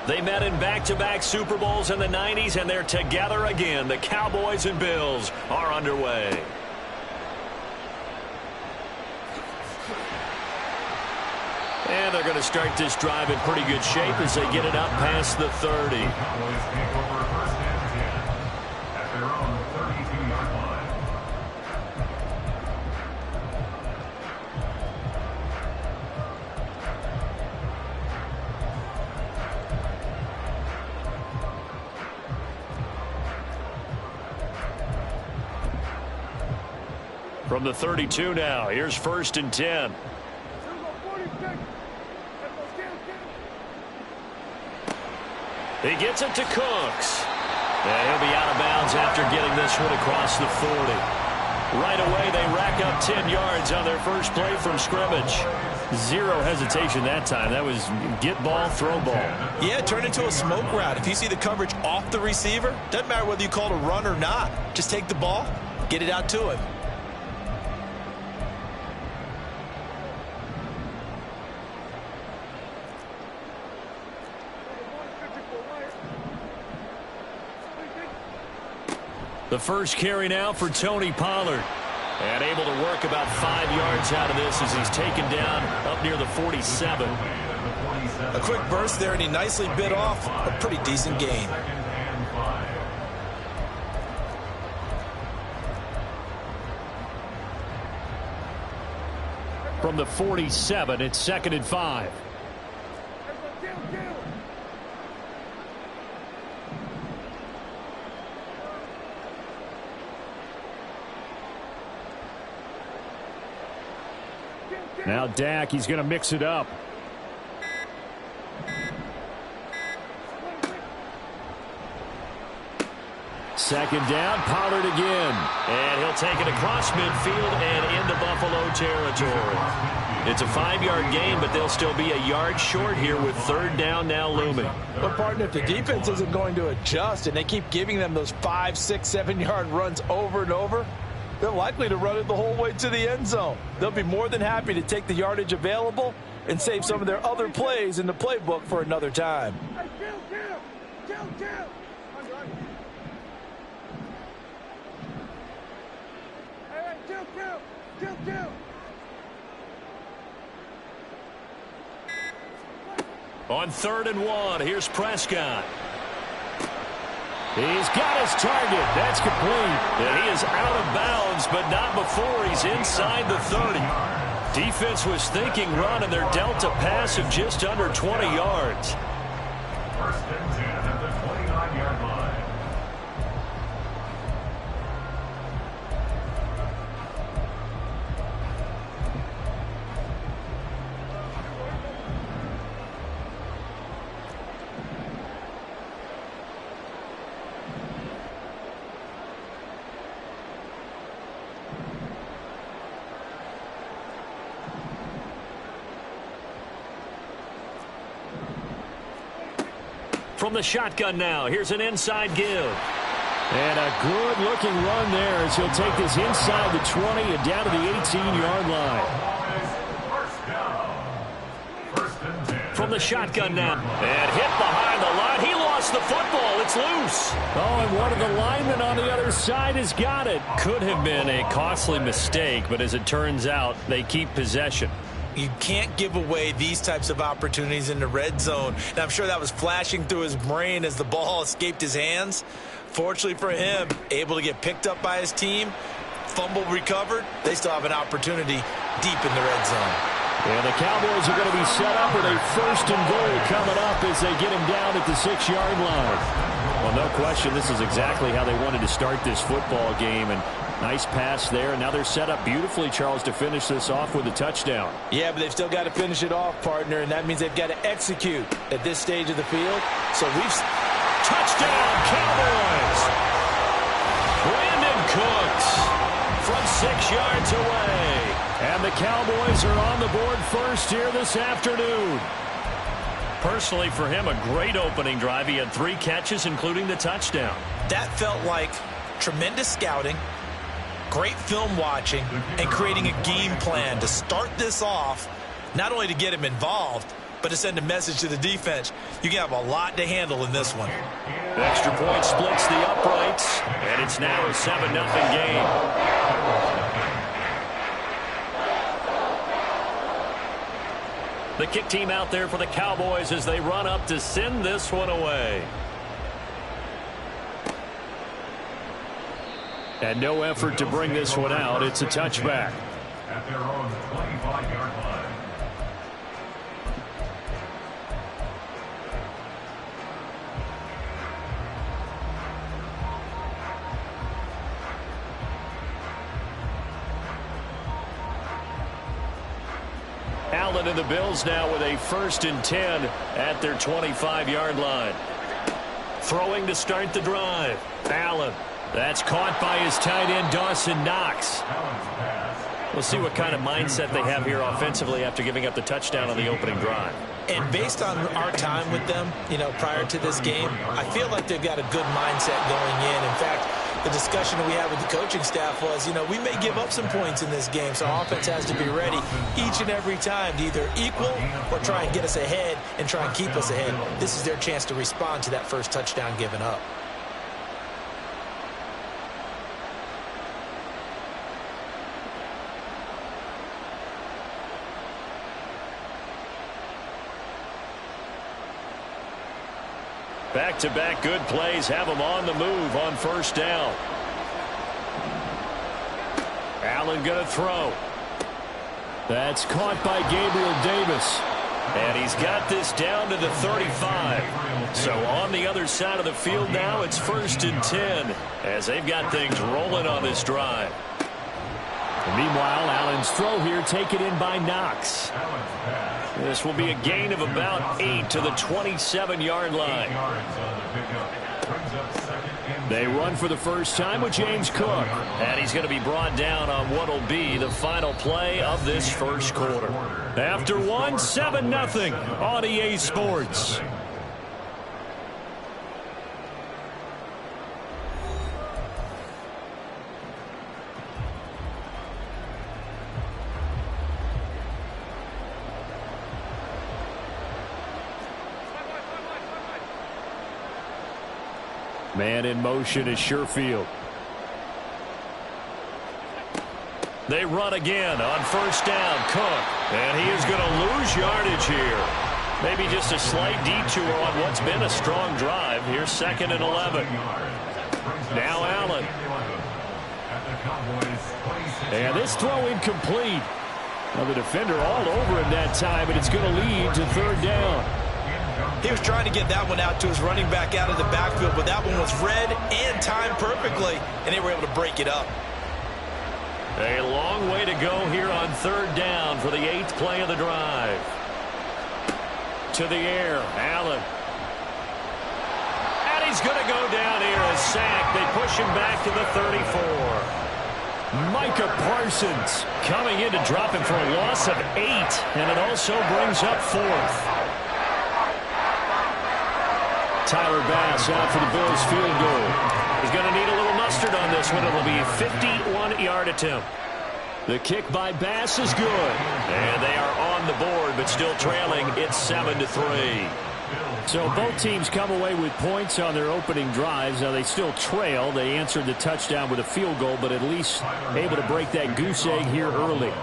They met in back-to-back Super Bowls in the 90s, and they're together again. The Cowboys and Bills are underway. And they're going to start this drive in pretty good shape as they get it up past the 30. From the 32 now, here's 1st and 10. He gets it to Cooks. And he'll be out of bounds after getting this one across the 40. Right away, they rack up 10 yards on their first play from scrimmage. Zero hesitation that time. That was get ball, throw ball. Yeah, turn into a smoke route. If you see the coverage off the receiver, doesn't matter whether you call it a run or not. Just take the ball, get it out to him. The first carry now for Tony Pollard. And able to work about 5 yards out of this as he's taken down up near the 47. A quick burst there, and he nicely bit off a pretty decent gain. From the 47, it's 2nd and 5. Now Dak, he's going to mix it up. Second down, Pollard again. And he'll take it across midfield and into Buffalo territory. It's a 5-yard gain, but they'll still be a yard short here with 3rd down now looming. But, partner, if the defense isn't going to adjust and they keep giving them those 5, 6, 7-yard runs over and over, they're likely to run it the whole way to the end zone. They'll be more than happy to take the yardage available and save some of their other plays in the playbook for another time. On 3rd and 1, here's Prescott. He's got his target. That's complete. And he is out of bounds, but not before he's inside the 30. Defense was thinking run, and they're dealt a pass of just under 20 yards. 1st and 10 at the 29-yard line. From the shotgun now, here's an inside give. And a good-looking run there as he'll take this inside the 20 and down to the 18-yard line. From the shotgun now, and hit behind the line. He lost the football. It's loose. Oh, and one of the linemen on the other side has got it. Could have been a costly mistake, but as it turns out, they keep possession. You can't give away these types of opportunities in the red zone. Now, I'm sure that was flashing through his brain as the ball escaped his hands. Fortunately for him, able to get picked up by his team, fumble recovered. They still have an opportunity deep in the red zone. And the Cowboys are going to be set up with a 1st and goal coming up as they get him down at the 6-yard line. Well, no question, this is exactly how they wanted to start this football game. And nice pass there, and now they're set up beautifully, Charles, to finish this off with a touchdown. Yeah, but they've still got to finish it off, partner, and that means they've got to execute at this stage of the field. So touchdown, Cowboys! Brandon Cooks from 6 yards away. And the Cowboys are on the board first here this afternoon. Personally, for him, a great opening drive. He had 3 catches, including the touchdown. That felt like tremendous scouting, great film watching, and creating a game plan to start this off, not only to get him involved, but to send a message to the defense. You can have a lot to handle in this one. The extra point splits the uprights, and it's now a 7-0 game. The kick team out there for the Cowboys as they run up to send this one away. And no effort to bring this one out. It's a touchback. At their own 25-yard line. Allen and the Bills now with a 1st and 10 at their 25-yard line. Throwing to start the drive. Allen. That's caught by his tight end, Dawson Knox. We'll see what kind of mindset they have here offensively after giving up the touchdown on the opening drive. And based on our time with them, prior to this game, I feel like they've got a good mindset going in. In fact, the discussion that we had with the coaching staff was, we may give up some points in this game, so offense has to be ready each and every time to either equal or try and get us ahead and try and keep us ahead. This is their chance to respond to that first touchdown given up. Back-to-back good plays have them on the move on 1st down. Allen going to throw. That's caught by Gabriel Davis. And he's got this down to the 35. So on the other side of the field now, it's 1st and 10 as they've got things rolling on this drive. And meanwhile, Allen's throw here taken in by Knox. This will be a gain of about 8 to the 27-yard line. They run for the first time with James Cook. And he's going to be brought down on what will be the final play of this first quarter. After one, 7-0 on EA Sports. Man in motion is Sherfield. They run again on 1st down. Cook. And he is going to lose yardage here. Maybe just a slight detour on what's been a strong drive. Here's 2nd and 11. Now Allen. And this throw incomplete. Well, the defender all over him that time, but it's going to lead to 3rd down. He was trying to get that one out to his running back out of the backfield, but that one was read and timed perfectly, and they were able to break it up. A long way to go here on 3rd down for the 8th play of the drive. To the air, Allen. And he's going to go down here, a sack. They push him back to the 34. Micah Parsons coming in to drop him for a loss of 8, and it also brings up 4th. Tyler Bass out for the Bills field goal. He's going to need a little mustard on this one. It'll be a 51-yard attempt. The kick by Bass is good. And they are on the board, but still trailing. It's 7-3. So both teams come away with points on their opening drives. Now they still trail. They answered the touchdown with a field goal, but at least able to break that goose egg here early.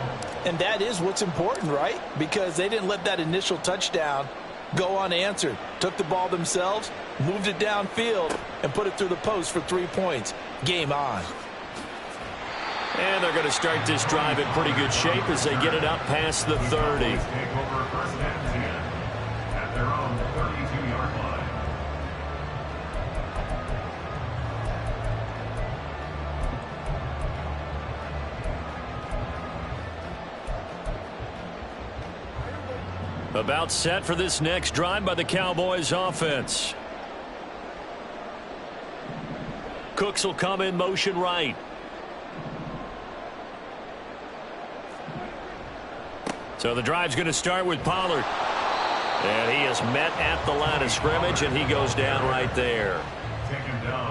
And that is what's important, right? Because they didn't let that initial touchdown go unanswered. Took the ball themselves, moved it downfield, and put it through the post for 3 points. Game on. And they're going to start this drive in pretty good shape as they get it up past the 30. Take over 1st and 10 at their own 32-yard line. About set for this next drive by the Cowboys offense. Cooks will come in motion right. So the drive's going to start with Pollard. And he is met at the line of scrimmage, and he goes down right there.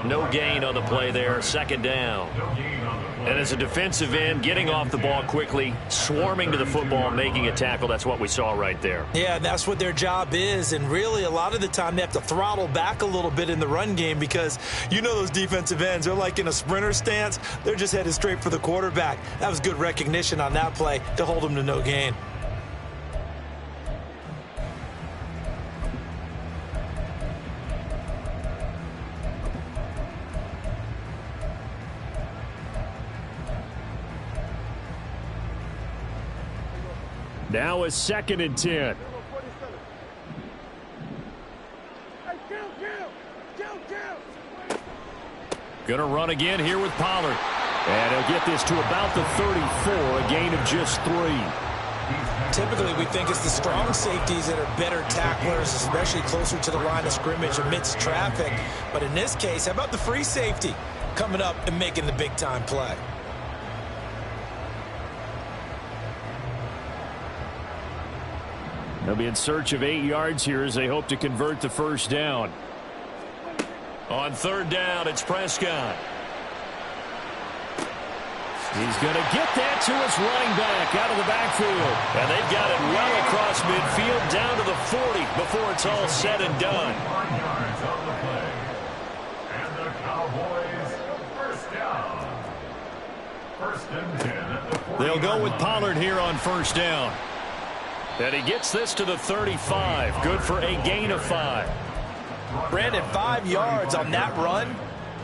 No gain on the play there. 2nd down. No gain on the And as a defensive end, getting off the ball quickly, swarming to the football, making a tackle, that's what we saw right there. Yeah, that's what their job is. And really, a lot of the time, they have to throttle back a little bit in the run game because you know those defensive ends, they're like in a sprinter stance. They're just headed straight for the quarterback. That was good recognition on that play to hold them to no gain. Now a 2nd and 10. Gonna run again here with Pollard. And he'll get this to about the 34, a gain of just 3. Typically, we think it's the strong safeties that are better tacklers, especially closer to the line of scrimmage amidst traffic. But in this case, how about the free safety coming up and making the big-time play? They'll be in search of 8 yards here as they hope to convert the first down. On 3rd down, it's Prescott. He's going to get that to his running back out of the backfield. And they've got it well across midfield down to the 40 before it's all said and done. 5 yards on the play. And the Cowboys, first down. 1st and 10 at the 40. They'll go with Pollard here on 1st down. And he gets this to the 35. Good for a gain of 5. Brandon, 5 yards on that run.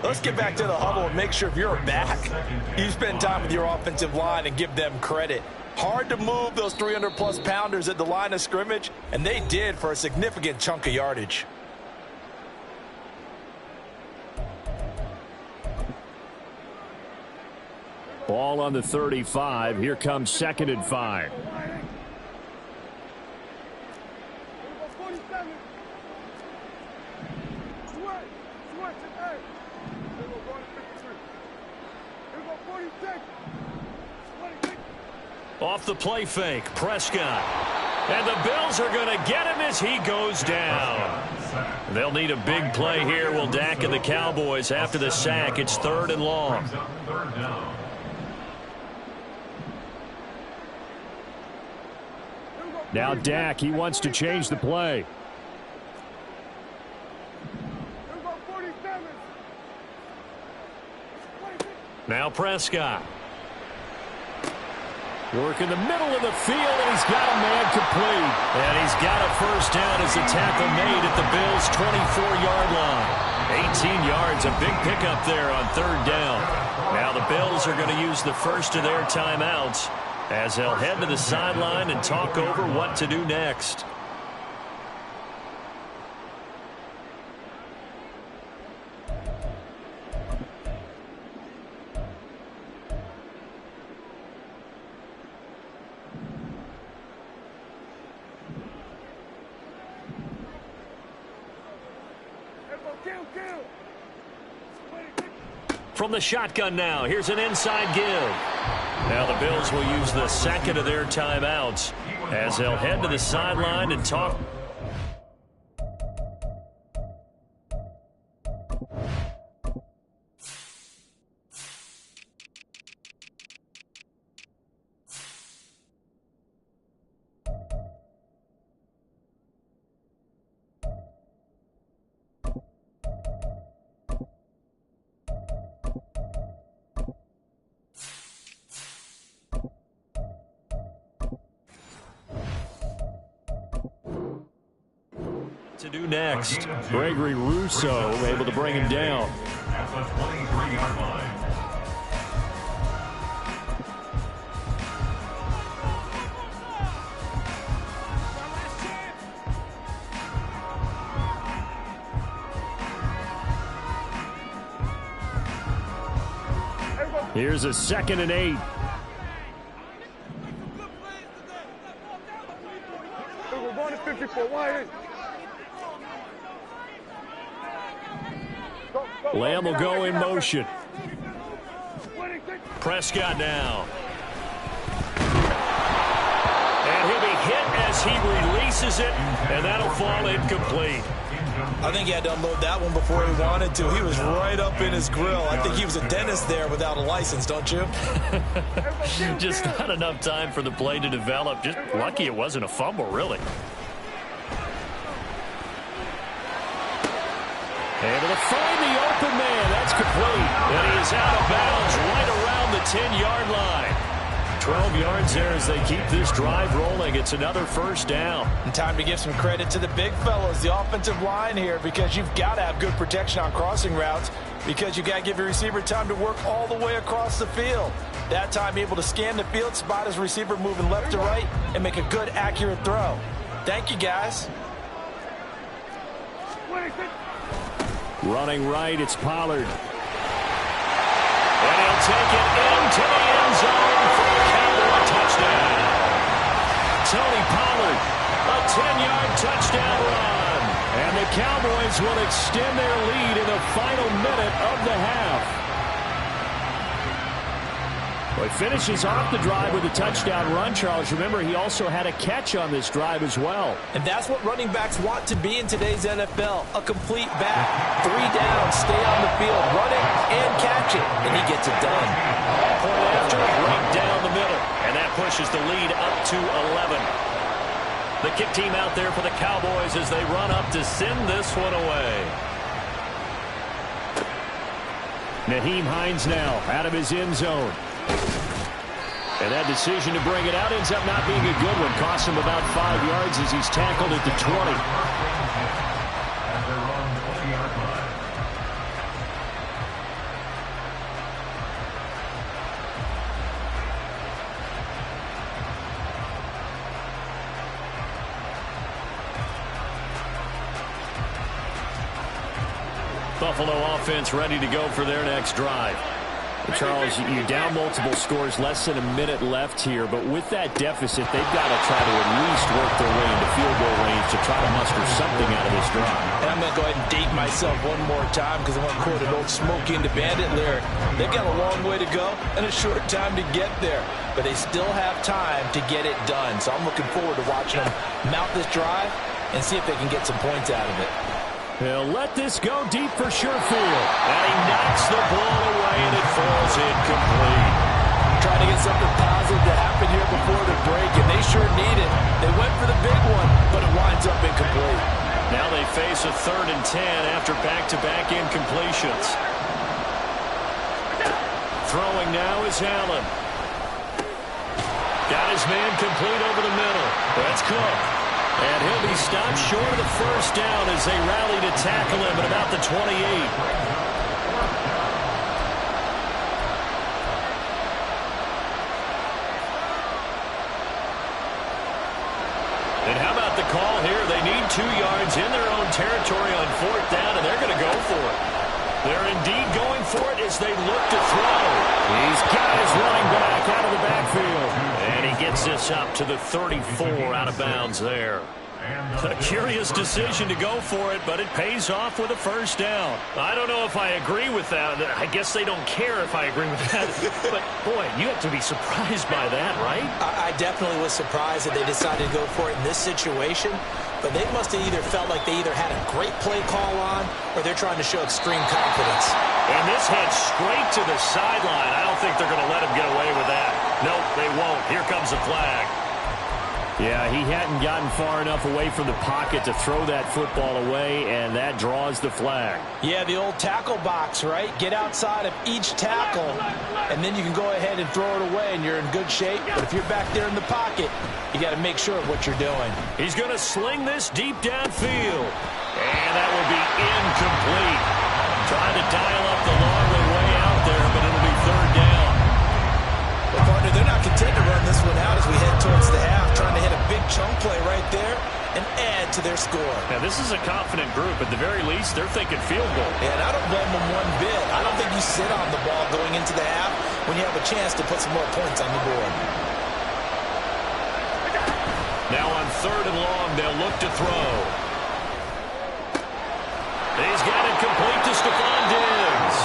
Let's get back to the huddle and make sure if you're back, you spend time with your offensive line and give them credit. Hard to move those 300-plus pounders at the line of scrimmage, and they did for a significant chunk of yardage. Ball on the 35. Here comes 2nd and 5. Off the play fake, Prescott. And the Bills are going to get him as he goes down. They'll need a big play here, will Dak and the Cowboys after the sack. It's 3rd and long. Now Dak, he wants to change the play. Now Prescott. Work in the middle of the field, and he's got a man complete. And he's got a first down as the tackle made at the Bills' 24-yard line. 18 yards, a big pickup there on 3rd down. Now the Bills are going to use the first of their timeouts as they'll head to the sideline and talk over what to do next. From the shotgun now, here's an inside give. Now the Bills will use the 2nd of their timeouts as they'll head to the sideline and talk. To do next. Gregory Rousseau able to bring him down. At the 23-yard line. Here's a 2nd and 8. We're going to 54. Why? Lamb will go in motion. Prescott now. And he'll be hit as he releases it, and that'll fall incomplete. I think he had to unload that one before he wanted to. He was right up in his grill. I think he was a dentist there without a license, don't you? Just not enough time for the play to develop. Just lucky it wasn't a fumble, really. Able to find the open man. That's complete. And he is out of bounds right around the 10-yard line. 12 yards there as they keep this drive rolling. It's another first down. And time to give some credit to the big fellas, the offensive line here, because you've got to have good protection on crossing routes, because you've got to give your receiver time to work all the way across the field. That time able to scan the field, spot his receiver moving left to right, and make a good, accurate throw. Thank you, guys. Running right, it's Pollard. And he'll take it into the end zone for a Cowboy touchdown. Tony Pollard, a 10-yard touchdown run. And the Cowboys will extend their lead in the final minute of the half. Well, he finishes off the drive with a touchdown run, Charles. Remember, he also had a catch on this drive as well. And that's what running backs want to be in today's NFL. A complete back. 3 down, stay on the field, run it, and catch it. And he gets it done. Point after, right down the middle. And that pushes the lead up to 11. The kick team out there for the Cowboys as they run up to send this one away. Nyheim Hines now out of his end zone. And that decision to bring it out ends up not being a good one. Costs him about 5 yards as he's tackled at the 20. Buffalo offense ready to go for their next drive. Charles, you're down multiple scores, less than a minute left here, but with that deficit, they've got to try to at least work their way into field goal range to try to muster something out of this drive. And I'm going to go ahead and date myself one more time because I want to quote an old Smokey and the Bandit lyric. They've got a long way to go and a short time to get there, but they still have time to get it done. So I'm looking forward to watching them mount this drive and see if they can get some points out of it. He'll let this go deep for Sherfield. And he knocks the ball away, and it falls incomplete. Trying to get something positive to happen here before the break, and they sure need it. They went for the big one, but it winds up incomplete. Now they face a 3rd and 10 after back-to-back incompletions. Throwing now is Allen. Got his man complete over the middle. That's Cook. And he'll be stopped short of the first down as they rally to tackle him at about the 28. And how about the call here? They need 2 yards in their own territory on 4th down, and they're going to go for it. They're indeed going for it as they look to throw. He's got his running back out of the backfield. And he gets this up to the 34 out of bounds there. A curious decision to go for it, but it pays off with a first down. I don't know if I agree with that. I guess they don't care if I agree with that. But, boy, you have to be surprised by that, right? I definitely was surprised that they decided to go for it in this situation. But they must have either felt like they either had a great play call on or they're trying to show extreme confidence. And this heads straight to the sideline. I don't think they're going to let him get away with that. Nope, they won't. Here comes the flag. Yeah, he hadn't gotten far enough away from the pocket to throw that football away, and that draws the flag. Yeah, the old tackle box, right? Get outside of each tackle, and then you can go ahead and throw it away, and you're in good shape. But if you're back there in the pocket, you got to make sure of what you're doing. He's going to sling this deep downfield, and that will be incomplete. Trying to dial up the long way out there, but it'll be 3rd down. Well, partner, they're not content to run this one out as we head towards the half, trying to hit a big chunk play right there and add to their score. Now, this is a confident group. At the very least, they're thinking field goal. And I don't blame them one bit. I don't think you sit on the ball going into the half when you have a chance to put some more points on the board. Now on 3rd and long, they'll look to throw. He's got it complete to Stephon Diggs.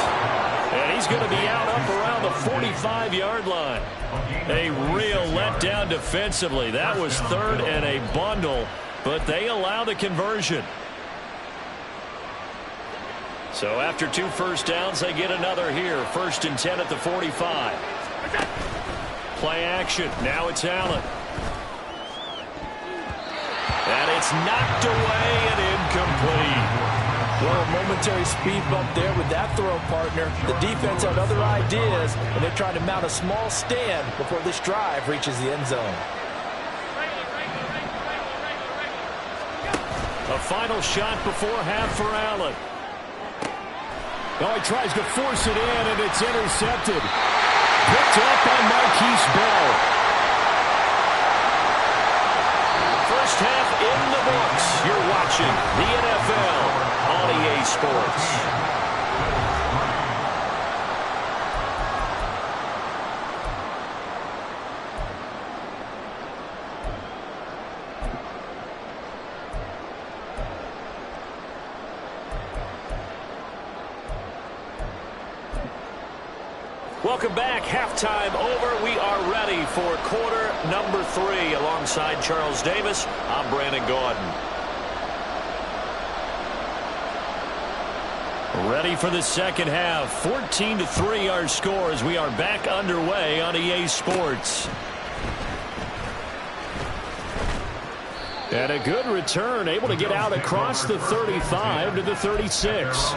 And he's going to be out up around the 45-yard line. A real letdown defensively. That was 3rd and a bundle, but they allow the conversion. So after 2 first downs, they get another here. 1st and 10 at the 45. Play action. Now it's Allen. And it's knocked away and incomplete. Well, a momentary speed bump there with that throw, partner. The defense had other ideas, and they're trying to mount a small stand before this drive reaches the end zone. A final shot before half for Allen. Oh, he tries to force it in, and it's intercepted. Picked up by Marquise Bell. First half in the books. You're watching the NFL on EA Sports. Welcome back. Halftime over. We are ready for quarter number 3. Alongside Charles Davis, I'm Brandon Gaudin. Ready for the second half. 14-3 our score as we are back underway on EA Sports. And a good return, able to get out across the 35 to the 36.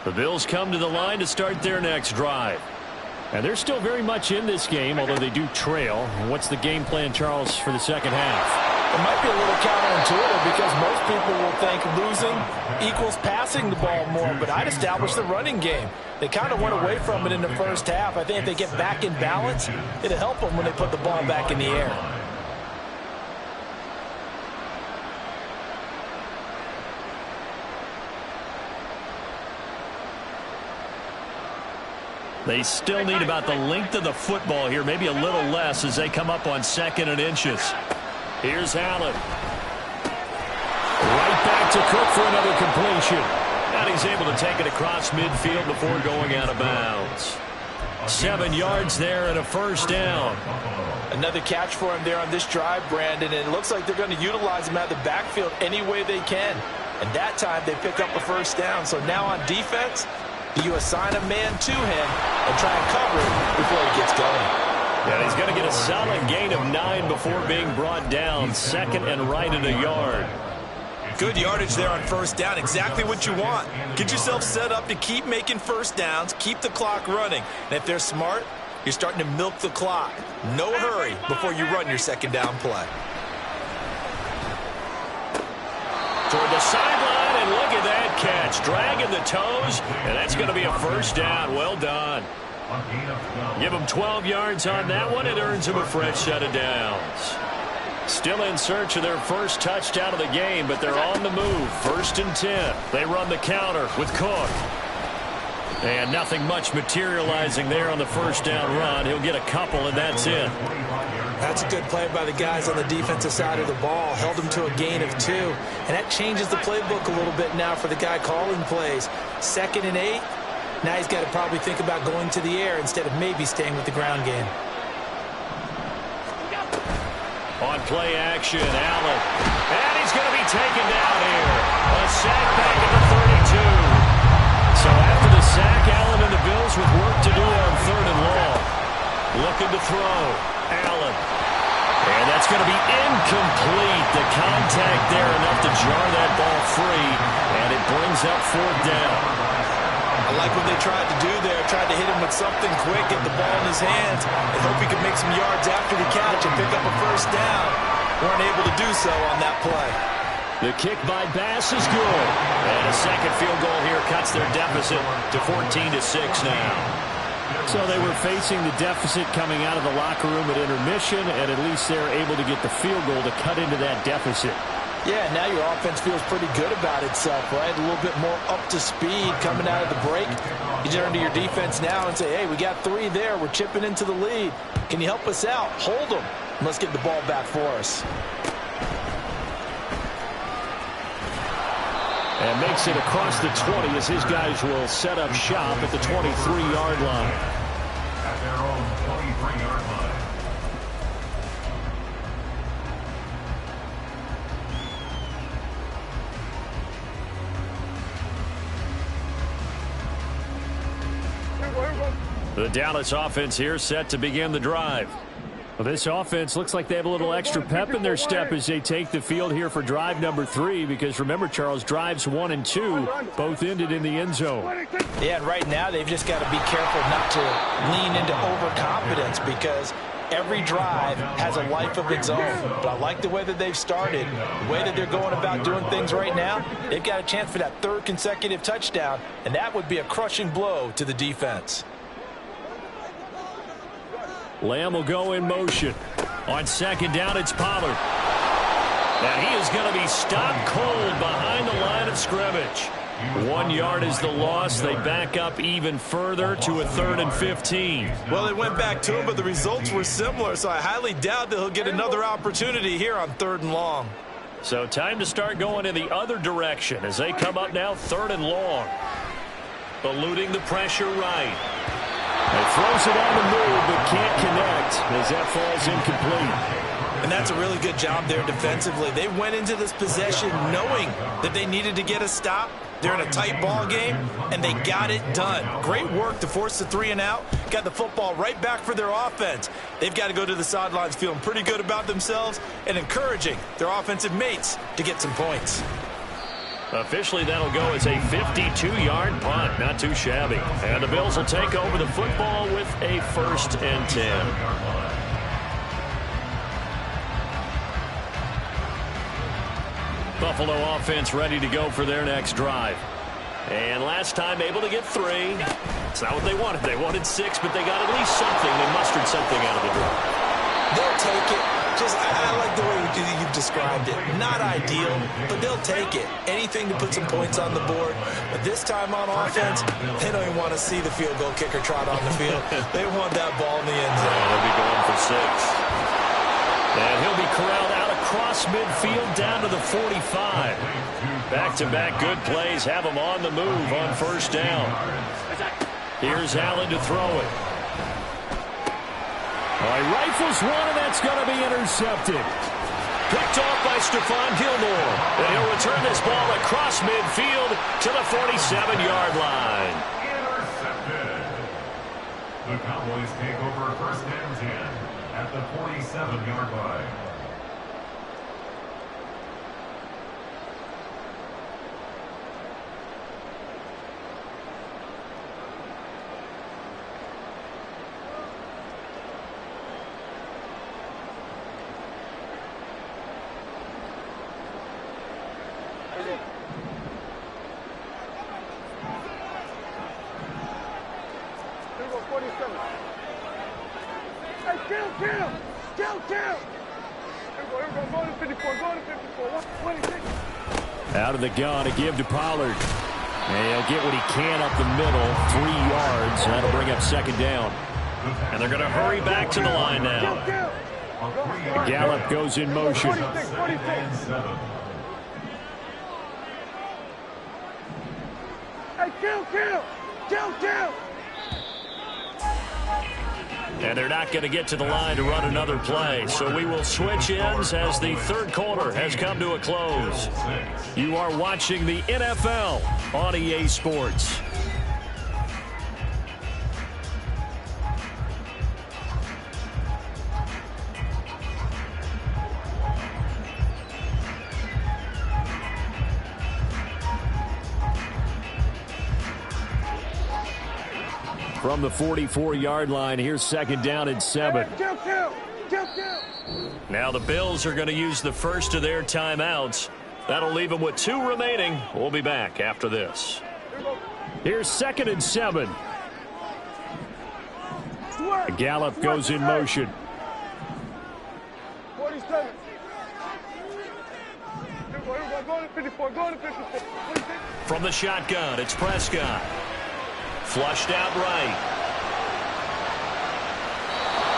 The Bills come to the line to start their next drive. And they're still very much in this game, although they do trail. What's the game plan, Charles, for the second half? It might be a little counterintuitive because most people will think losing equals passing the ball more, but I'd establish the running game. They kind of went away from it in the first half. I think if they get back in balance, it'll help them when they put the ball back in the air. They still need about the length of the football here, maybe a little less as they come up on 2nd and inches. Here's Allen. Right back to Cook for another completion. And he's able to take it across midfield before going out of bounds. 7 yards there and a first down. Another catch for him there on this drive, Brandon, and it looks like they're going to utilize him out of the backfield any way they can. And that time they pick up a first down. So now on defense, do you assign a man to him and try and cover it before he gets going? Yeah, he's going to get a solid gain of 9 before being brought down. 2nd and right at a yard. Good yardage there on first down. Exactly what you want. Get yourself set up to keep making first downs, keep the clock running. And if they're smart, you're starting to milk the clock. No hurry before you run your second down play. Toward the sideline, and look at that catch. Dragging the toes, and that's going to be a first down. Well done. Give them 12 yards on that one. It earns them a fresh set of downs. Still in search of their first touchdown of the game, but they're on the move. 1st and 10. They run the counter with Cook. And nothing much materializing there on the first down run. He'll get a couple, and that's it. That's a good play by the guys on the defensive side of the ball. Held them to a gain of 2. And that changes the playbook a little bit now for the guy calling plays. 2nd and 8. Now he's got to probably think about going to the air instead of maybe staying with the ground game. On play action, Allen. And he's going to be taken down here. A sack back at the 32. So after the sack, Allen and the Bills with work to do on 3rd and long. Looking to throw. Allen. And that's going to be incomplete. The contact there enough to jar that ball free. And it brings up 4th down. I like what they tried to do there. Tried to hit him with something quick, get the ball in his hands, and hope he could make some yards after the catch and pick up a first down. Weren't able to do so on that play. The kick by Bass is good. And a second field goal here cuts their deficit to 14-6 now. So they were facing the deficit coming out of the locker room at intermission, and at least they're able to get the field goal to cut into that deficit. Yeah, now your offense feels pretty good about itself, right? A little bit more up to speed coming out of the break. You turn to your defense now and say, hey, we got 3 there. We're chipping into the lead. Can you help us out? Hold them. Let's get the ball back for us. And makes it across the 20 as his guys will set up shop at the 23-yard line. At their own 23-yard line. The Dallas offense here set to begin the drive. Well, this offense looks like they have a little extra pep in their step as they take the field here for drive number 3, because remember, Charles, drives 1 and 2 both ended in the end zone. Yeah, and right now they've just got to be careful not to lean into overconfidence, because every drive has a life of its own. But I like the way that they've started, the way that they're going about doing things right now. They've got a chance for that 3rd consecutive touchdown, and that would be a crushing blow to the defense. Lamb will go in motion. On 2nd down, it's Pollard. And he is going to be stopped cold behind the line of scrimmage. 1 yard is the loss. They back up even further to a 3rd and 15. Well, they went back to him, but the results were similar, so I highly doubt that he'll get another opportunity here on 3rd and long. So time to start going in the other direction as they come up now 3rd and long. Eluding the pressure right. He throws it on the move, but can't connect as that falls incomplete. And that's a really good job there defensively. They went into this possession knowing that they needed to get a stop. They're in a tight ball game, and they got it done. Great work to force the 3 and out. Got the football right back for their offense. They've got to go to the sidelines feeling pretty good about themselves and encouraging their offensive mates to get some points. Officially, that'll go as a 52-yard punt. Not too shabby. And the Bills will take over the football with a 1st and 10. Buffalo offense ready to go for their next drive. And last time able to get 3. It's not what they wanted. They wanted 6, but they got at least something. They mustered something out of the drive. They'll take it. I like the way you've described it. Not ideal, but they'll take it. Anything to put some points on the board. But this time on offense, they don't even want to see the field goal kicker trot on the field. They want that ball in the end zone. They'll be going for 6. And he'll be corralled out across midfield down to the 45. Back-to-back good plays have him on the move on 1st down. Here's Allen to throw it. He rifles one, and that's going to be intercepted. Picked off by Stephon Gilmore. And he'll return this ball across midfield to the 47-yard line. Intercepted. The Cowboys take over 1st and 10 at the 47-yard line. Out of the gun to give to Pollard. And he'll get what he can up the middle, 3 yards. And that'll bring up 2nd down. And they're going to hurry back to the line now. Gallup goes in motion. And they're not going to get to the line to run another play. So we will switch ends as the 3rd quarter has come to a close. You are watching the NFL on EA Sports. From the 44-yard line, here's 2nd down and 7. Now the Bills are going to use the first of their timeouts. That'll leave them with 2 remaining. We'll be back after this. Here's 2nd and 7. Gallup goes in motion. 47. 54. Going to 54. From the shotgun, it's Prescott. Flushed out right.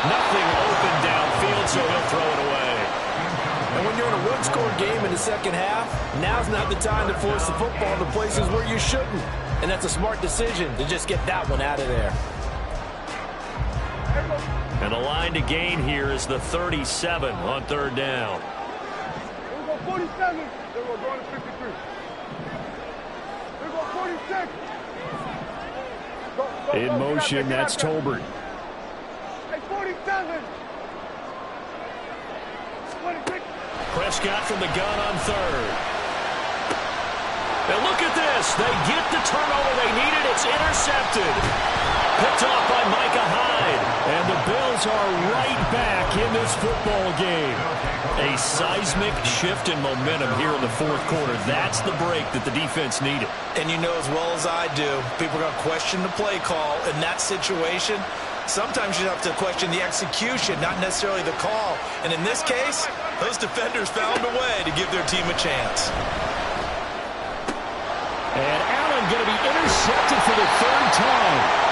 Nothing open downfield, so he'll throw it away. And when you're in a one-score game in the second half, now's not the time to force the football to places where you shouldn't. And that's a smart decision to just get that one out of there. And the line to gain here is the 37 on third down. Here we go, 47. Here we go, going to 53. Here we go, 46. Go, In motion, that's Tolbert. Hey, 47. 26. Prescott from the gun on third. And look at this. They get the turnover they needed. It's intercepted. Picked off by Micah Hyde. And the Bills are right back in this football game. A seismic shift in momentum here in the fourth quarter. That's the break that the defense needed. And you know as well as I do, people are going to question the play call in that situation. Sometimes you have to question the execution, not necessarily the call. And in this case, those defenders found a way to give their team a chance. And Allen going to be intercepted for the third time.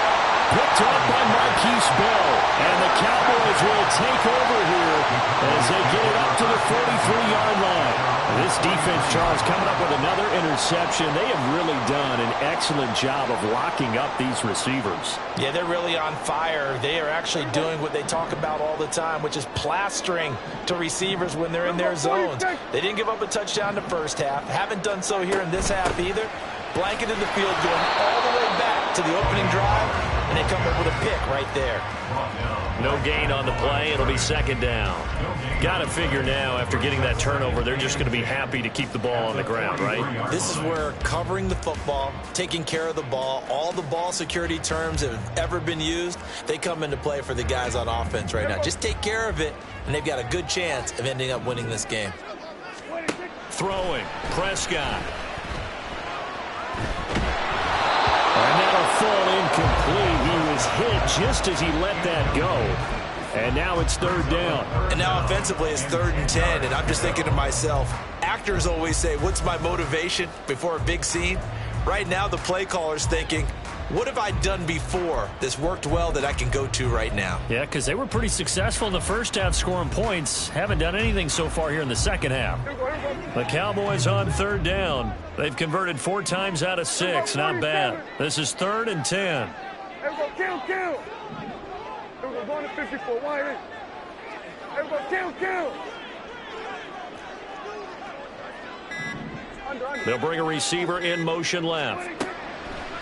Picked up by Marquise Bell. And the Cowboys will take over here as they get it up to the 43-yard line. This defense, Charles, coming up with another interception. They have really done an excellent job of locking up these receivers. Yeah, they're really on fire. They are actually doing what they talk about all the time, which is plastering to receivers when they're in their zones. They didn't give up a touchdown the first half. Haven't done so here in this half either. Blanketed the field going all the way back to the opening drive, and they come up with a pick right there. No gain on the play. It'll be second down. Got to figure now, after getting that turnover, they're just going to be happy to keep the ball on the ground, right? This is where covering the football, taking care of the ball, all the ball security terms that have ever been used, they come into play for the guys on offense right now. Just take care of it, and they've got a good chance of ending up winning this game. Throwing, Prescott. And that'll fall incomplete. He was hit just as he let that go. And now it's third down. And now offensively it's 3rd and 10. And I'm just thinking to myself, actors always say, what's my motivation before a big scene? Right now the play caller's thinking, what have I done before that's worked well that I can go to right now? Yeah, because they were pretty successful in the first half scoring points. Haven't done anything so far here in the second half. The Cowboys on third down. They've converted 4 times out of 6. Not bad. This is 3rd and 10. Here we go, kill. Here we go, going to 54. Why? Here we go, kill. Under. They'll bring a receiver in motion left.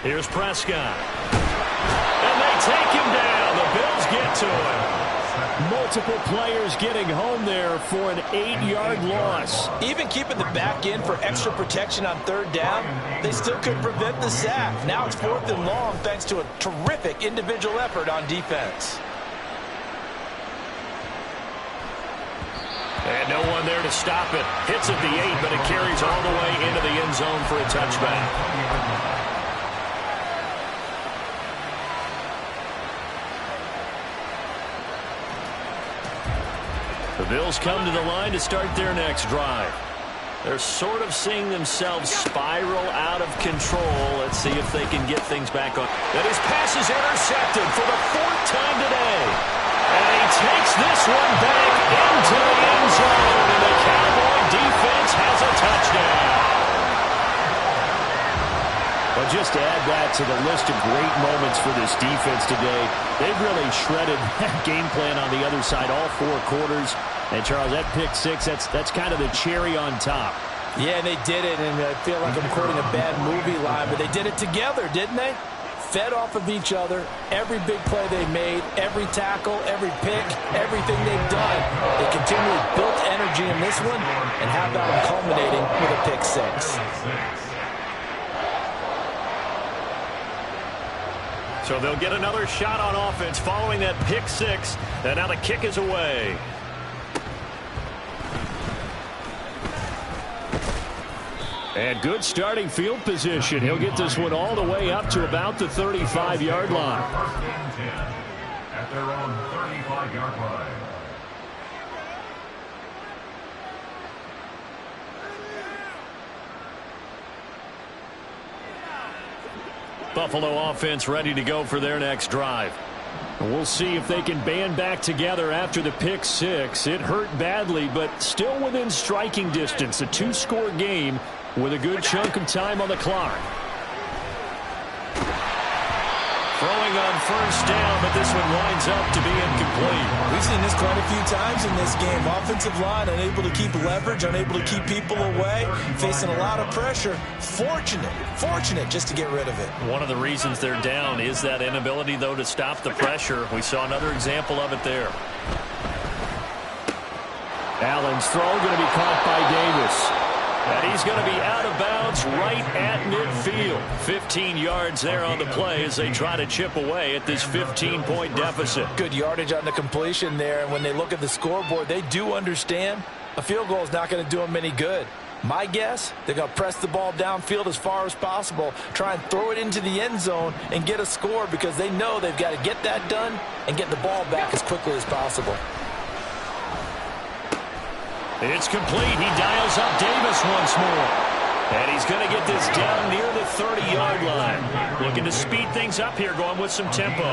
Here's Prescott. And they take him down. The Bills get to him. Multiple players getting home there for an 8-yard loss. Even keeping the back in for extra protection on 3rd down, they still couldn't prevent the sack. Now it's 4th and long thanks to a terrific individual effort on defense. And no one there to stop it. Hits at the 8, but it carries all the way into the end zone for a touchback. The Bills come to the line to start their next drive. They're sort of seeing themselves spiral out of control. Let's see if they can get things back on. And his pass is intercepted for the 4th time today. And he takes this one back into the end zone. And the Cowboy defense has a touchdown. Well, just to add that to the list of great moments for this defense today, they've really shredded that game plan on the other side all 4 quarters. And, Charles, that pick 6, that's kind of the cherry on top. Yeah, they did it, and I feel like I'm quoting a bad movie line, but they did it together, didn't they? Fed off of each other, every big play they made, every tackle, every pick, everything they've done. They continually built energy in this one, and how about them culminating with a pick 6? So they'll get another shot on offense following that pick 6. And now the kick is away. And good starting field position. He'll get this one all the way up to about the 35-yard line. 1st and 10 at their own 35-yard line. Buffalo offense ready to go for their next drive. And we'll see if they can band back together after the pick six. It hurt badly, but still within striking distance. A two-score game with a good chunk of time on the clock. Throwing on first down, but this one winds up to be incomplete. We've seen this quite a few times in this game. Offensive line unable to keep leverage, unable to keep people away, facing a lot of pressure. Fortunate just to get rid of it. One of the reasons they're down is that inability, though, to stop the pressure. We saw another example of it there. Allen's throw going to be caught by Davis. And he's going to be out of bounds right at midfield. 15 yards there on the play as they try to chip away at this 15-point deficit. Good yardage on the completion there, and when they look at the scoreboard, they do understand a field goal is not going to do them any good. My guess, they're going to press the ball downfield as far as possible, try and throw it into the end zone and get a score because they know they've got to get that done and get the ball back as quickly as possible. It's complete. He dials up Davis once more. And he's going to get this down near the 30-yard line. Looking to speed things up here, going with some tempo.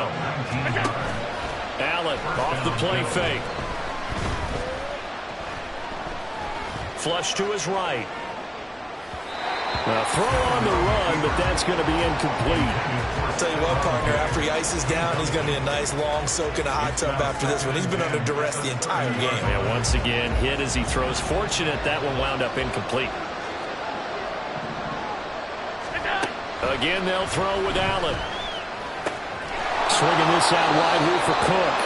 Allen off the play fake. Flush to his right. A throw on the run, but that's going to be incomplete. I'll tell you what, partner, after he ices down, he's going to be a nice long soak in a hot tub after this one. He's been under duress the entire game. Yeah, once again, hit as he throws. Fortunate that one wound up incomplete. Again, they'll throw with Allen. Swinging this out wide here for Cook.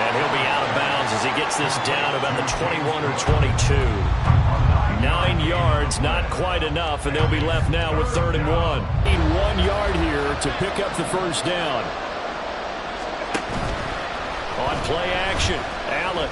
And he'll be out of bounds as he gets this down about the 21 or 22. 9 yards, not quite enough, and they'll be left now with 3rd and 1. Need 1 yard here to pick up the first down. On play action, Allen.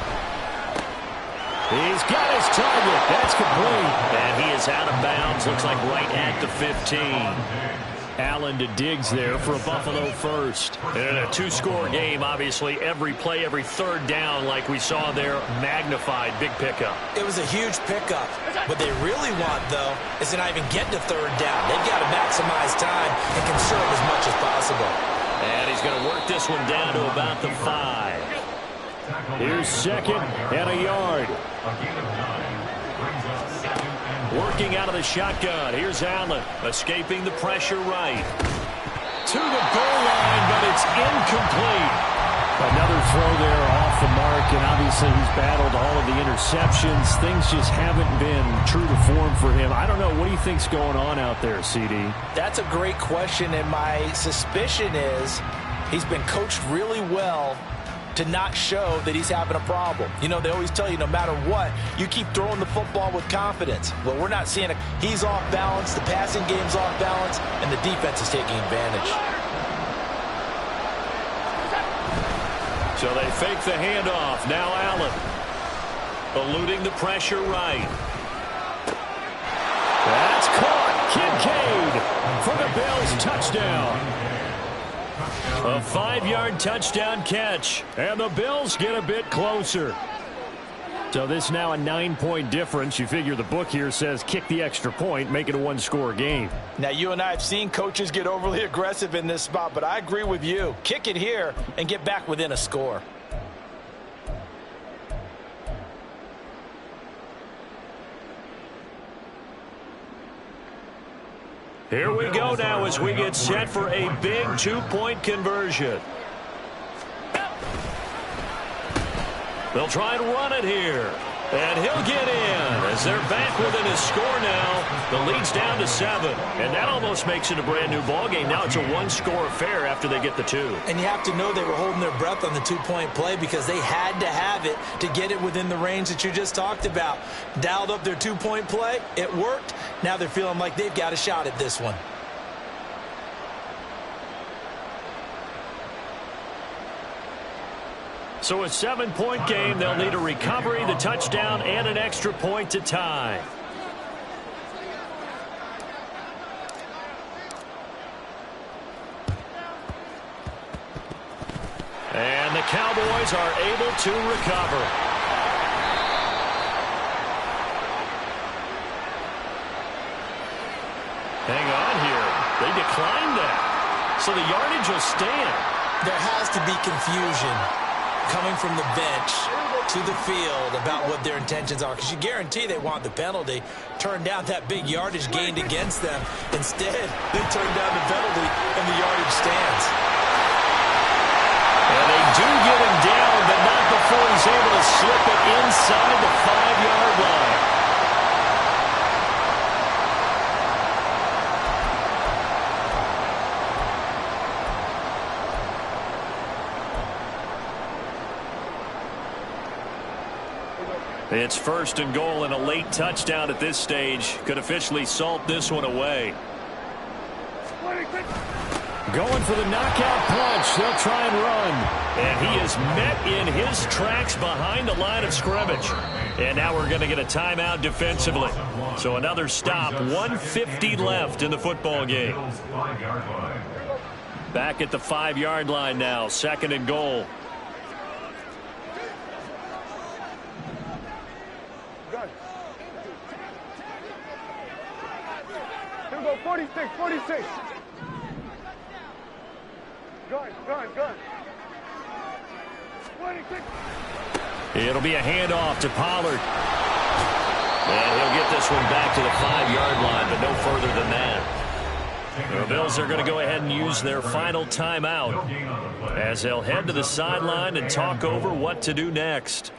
He's got his target. That's complete. And he is out of bounds. Looks like right at the 15. Allen to Diggs there for a Buffalo first. In a two-score game, obviously, every play, every 3rd down, like we saw there, magnified. Big pickup. It was a huge pickup. What they really want, though, is to not even get to 3rd down. They've got to maximize time and conserve as much as possible. And he's going to work this one down to about the 5. Here's 2nd and a yard. Working out of the shotgun. Here's Allen escaping the pressure right. To the goal line, but it's incomplete. Another throw there off the mark, and obviously he's battled all of the interceptions. Things just haven't been true to form for him. I don't know. What do you think's going on out there, CD? That's a great question, and my suspicion is he's been coached really well to not show that he's having a problem. You know, they always tell you no matter what, you keep throwing the football with confidence. Well, we're not seeing it. He's off balance, the passing game's off balance, and the defense is taking advantage. So they fake the handoff. Now Allen eluding the pressure right. That's caught. Kincaid for the Bills touchdown. A 5-yard touchdown catch, and the Bills get a bit closer. So this now a 9-point difference. You figure the book here says kick the extra point, make it a 1-score game. Now, you and I have seen coaches get overly aggressive in this spot, but I agree with you. Kick it here and get back within a score. Here we go now as we get set for a big 2-point conversion. They'll try and run it here. And he'll get in as they're back within a score now. The lead's down to 7. And that almost makes it a brand new ball game. Now it's a 1-score affair after they get the 2. And you have to know they were holding their breath on the 2-point play because they had to have it to get it within the range that you just talked about. Dialed up their 2-point play. It worked. Now they're feeling like they've got a shot at this one. So a 7-point game. They'll need a recovery, the touchdown, and an extra point to tie. And the Cowboys are able to recover. Hang on here. They declined that. So the yardage will stand. There has to be confusion coming from the bench to the field about what their intentions are, because you guarantee they want the penalty. Turn down that big yardage gained against them. Instead, they turn down the penalty, and the yardage stands. And they do get him down, but not before he's able to slip it inside the 5-yard line. It's 1st and goal, and a late touchdown at this stage could officially salt this one away. Going for the knockout punch. They'll try and run. And he is met in his tracks behind the line of scrimmage. And now we're going to get a timeout defensively. So another stop. 1:50 left in the football game. Back at the 5-yard line now. 2nd and goal. Here we go, 46, 46. Gun. 26. It'll be a handoff to Pollard. And he'll get this one back to the 5-yard line, but no further than that. The Bills are going to go ahead and use their final timeout as they'll head to the sideline and talk over what to do next.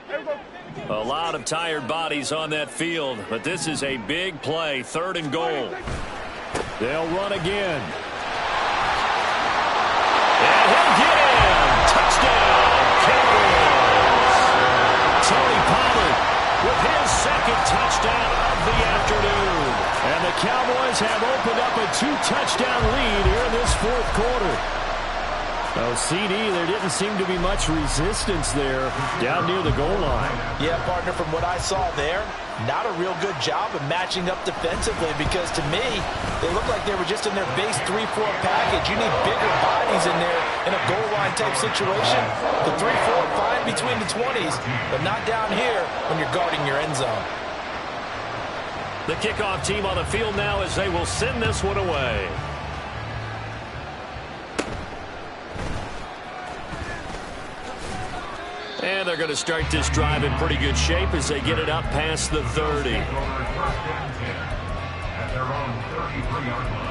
A lot of tired bodies on that field, but this is a big play. 3rd and goal. They'll run again. And he'll get in. Touchdown, Cowboys. Tony Pollard with his 2nd touchdown of the afternoon. And the Cowboys have opened up a 2-touchdown lead here in this 4th quarter. Oh, CD, there didn't seem to be much resistance there down near the goal line. Yeah, partner, from what I saw there, not a real good job of matching up defensively, because to me, they look like they were just in their base 3-4 package. You need bigger bodies in there in a goal line type situation. The 3-4 fine between the 20s, but not down here when you're guarding your end zone. The kickoff team on the field now as they will send this one away. And they're going to start this drive in pretty good shape as they get it up past the 30. At their own 33-yard line.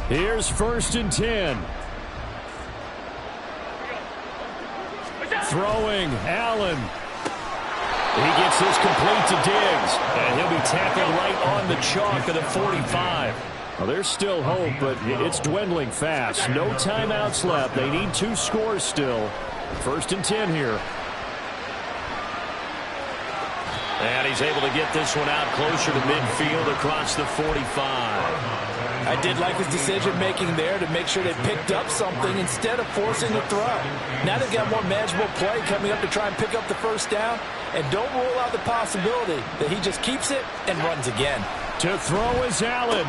Here's 1st and 10. Throwing, Allen. He gets this complete to Diggs, and he'll be tackled right on the chalk of the 45. Well, there's still hope, but it's dwindling fast. No timeouts left. They need 2 scores still. 1st and 10 here. And he's able to get this one out closer to midfield across the 45. I did like his decision-making there to make sure they picked up something instead of forcing the throw. Now they've got more manageable play coming up to try and pick up the 1st down. And don't rule out the possibility that he just keeps it and runs again. To throw is Allen.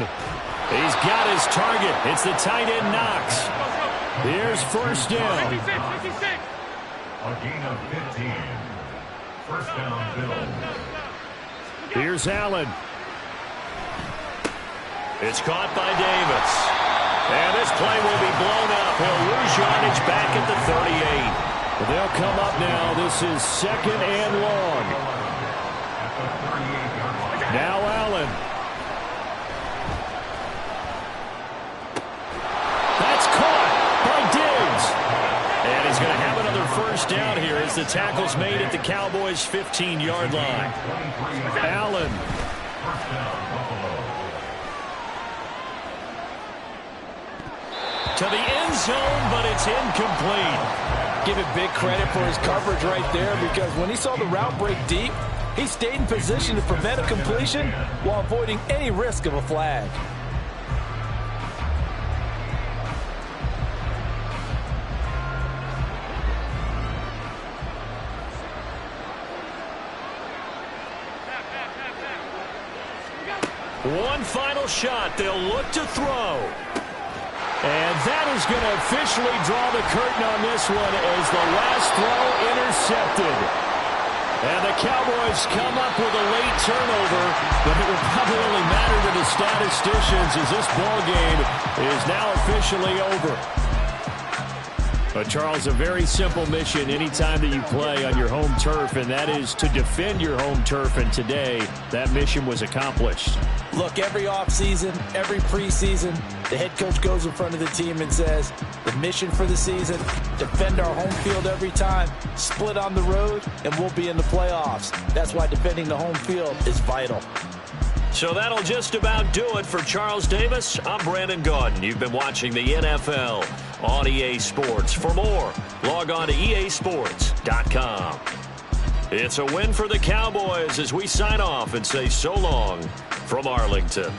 He's got his target. It's the tight end Knox. Here's 1st down. 56, 56. A gain of 15. 1st down, Bills. Here's Allen. It's caught by Davis. And this play will be blown up. He'll lose yardage back at the 38. They'll come up now. This is 2nd and long. Now Allen. That's caught by Diggs. And he's going to have another 1st down here as the tackle's made at the Cowboys' 15-yard line. Allen. To the end zone, but it's incomplete. Give it big credit for his coverage right there, because when he saw the route break deep, he stayed in position to prevent a completion while avoiding any risk of a flag. One final shot. They'll look to throw. And that is going to officially draw the curtain on this one as the last throw intercepted. And the Cowboys come up with a late turnover, but it will probably only matter to the statisticians as this ball game is now officially over. But, Charles, a very simple mission anytime that you play on your home turf, and that is to defend your home turf. And today, that mission was accomplished. Look, every offseason, every preseason, the head coach goes in front of the team and says, the mission for the season, defend our home field every time, split on the road, and we'll be in the playoffs. That's why defending the home field is vital. So that'll just about do it for Charles Davis. I'm Brandon Gaudin. You've been watching the NFL on EA Sports. For more, log on to easports.com. It's a win for the Cowboys as we sign off and say so long from Arlington.